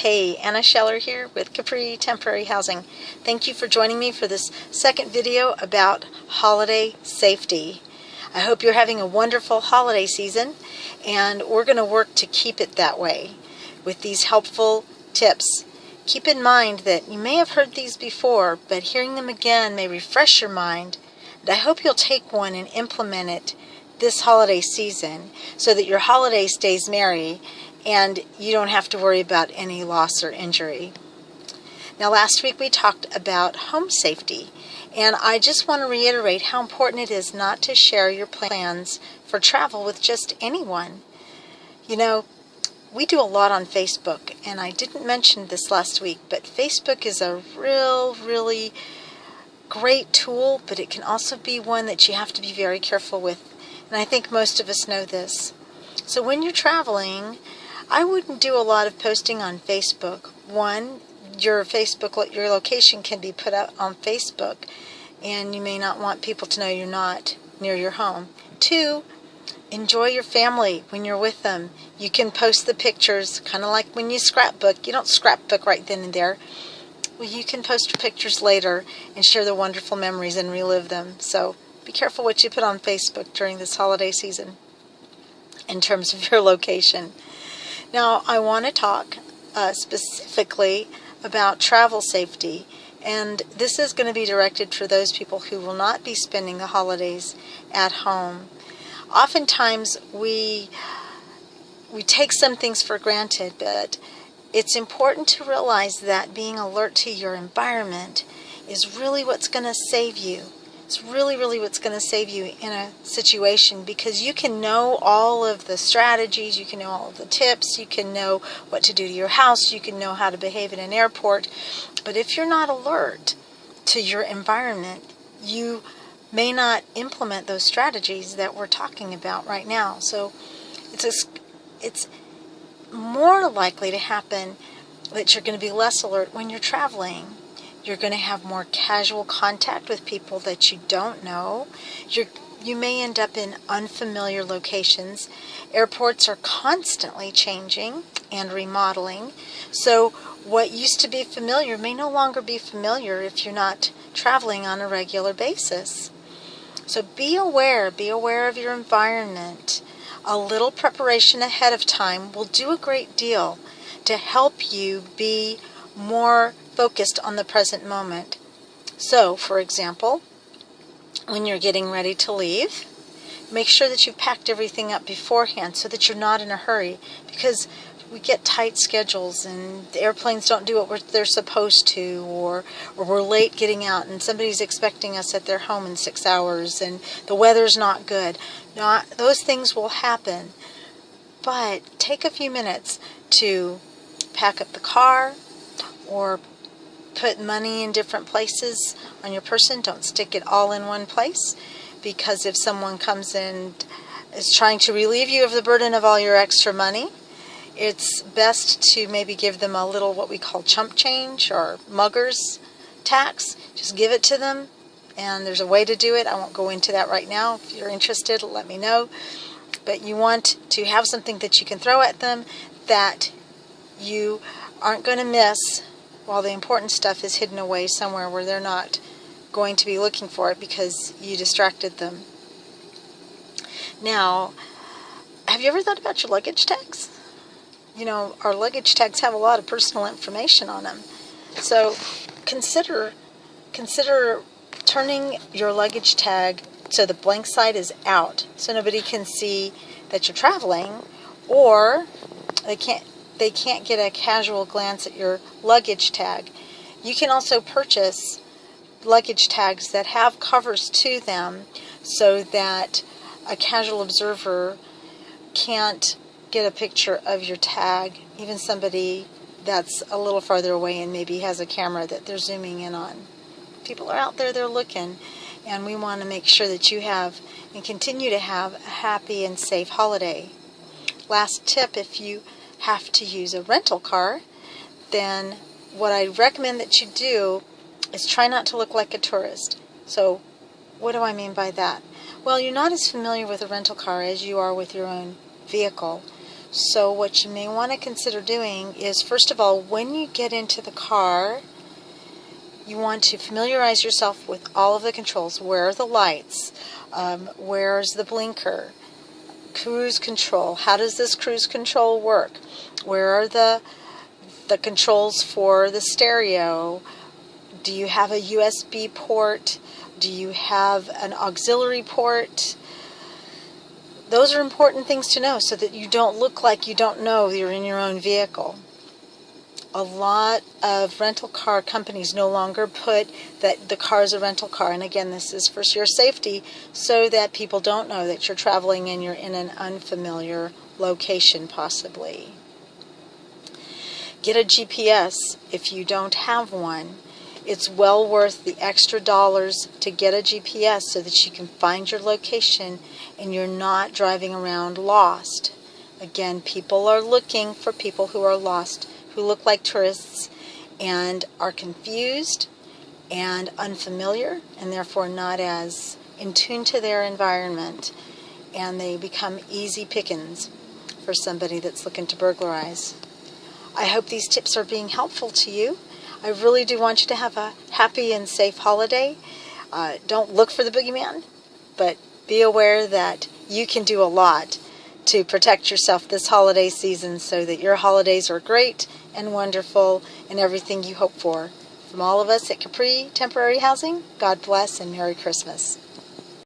Hey, Anna Scheller here with Capri Temporary Housing. Thank you for joining me for this second video about holiday safety. I hope you're having a wonderful holiday season, and we're going to work to keep it that way with these helpful tips. Keep in mind that you may have heard these before, but hearing them again may refresh your mind, and I hope you'll take one and implement it this holiday season so that your holiday stays merry and you don't have to worry about any loss or injury. Now, last week we talked about home safety, and I just want to reiterate how important it is not to share your plans for travel with just anyone. You know, we do a lot on Facebook, and I didn't mention this last week, but Facebook is a really great tool, but it can also be one that you have to be very careful with, and I think most of us know this. So when you're traveling, I wouldn't do a lot of posting on Facebook. One, your location can be put out on Facebook, and you may not want people to know you're not near your home. Two, enjoy your family when you're with them. You can post the pictures, kind of like when you scrapbook. You don't scrapbook right then and there. Well, you can post your pictures later and share the wonderful memories and relive them. So be careful what you put on Facebook during this holiday season in terms of your location. Now, I want to talk specifically about travel safety, and this is going to be directed for those people who will not be spending the holidays at home. Oftentimes, we take some things for granted, but it's important to realize that being alert to your environment is really what's going to save you. It's really what's going to save you in a situation, because you can know all of the strategies, you can know all of the tips, you can know what to do to your house, you can know how to behave in an airport, but if you're not alert to your environment, you may not implement those strategies that we're talking about right now. So it's more likely to happen that you're going to be less alert when you're traveling. You're going to have more casual contact with people that you don't know. You may end up in unfamiliar locations. Airports are constantly changing and remodeling. So what used to be familiar may no longer be familiar if you're not traveling on a regular basis. So be aware of your environment. A little preparation ahead of time will do a great deal to help you be more focused on the present moment. So, for example, when you're getting ready to leave, make sure that you've packed everything up beforehand so that you're not in a hurry, because we get tight schedules and the airplanes don't do what they're supposed to, or we're late getting out and somebody's expecting us at their home in 6 hours and the weather's not good. Those things will happen, but take a few minutes to pack up the car or put money in different places on your person. Don't stick it all in one place, because if someone comes in and is trying to relieve you of the burden of all your extra money, it's best to maybe give them a little what we call chump change or mugger's tax. Just give it to them, and there's a way to do it. I won't go into that right now. If you're interested, let me know. But you want to have something that you can throw at them that you aren't going to miss, while the important stuff is hidden away somewhere where they're not going to be looking for it because you distracted them. Now, have you ever thought about your luggage tags? You know, our luggage tags have a lot of personal information on them. So consider turning your luggage tag so the blank side is out, so nobody can see that you're traveling, or they can't get a casual glance at your luggage tag. You can also purchase luggage tags that have covers to them so that a casual observer can't get a picture of your tag, even somebody that's a little farther away and maybe has a camera that they're zooming in on. People are out there, they're looking, and we want to make sure that you have and continue to have a happy and safe holiday. Last tip, if you have to use a rental car, then what I recommend that you do is try not to look like a tourist. So what do I mean by that? Well, you're not as familiar with a rental car as you are with your own vehicle. So what you may want to consider doing is, first of all, when you get into the car, you want to familiarize yourself with all of the controls. Where are the lights? Where's the blinker? Cruise control. How does this cruise control work? Where are the controls for the stereo? Do you have a USB port? Do you have an auxiliary port? Those are important things to know so that you don't look like you don't know you're in your own vehicle. A lot of rental car companies no longer put that the car is a rental car. And again, this is for your safety so that people don't know that you're traveling and you're in an unfamiliar location possibly. Get a GPS if you don't have one. It's well worth the extra dollars to get a GPS so that you can find your location and you're not driving around lost. Again, people are looking for people who are lost, who look like tourists and are confused and unfamiliar and therefore not as in tune to their environment, and they become easy pickings for somebody that's looking to burglarize. I hope these tips are being helpful to you. I really do want you to have a happy and safe holiday. Don't look for the boogeyman, but be aware that you can do a lot to protect yourself this holiday season so that your holidays are great and wonderful and everything you hope for. From all of us at Capri Temporary Housing, God bless and Merry Christmas.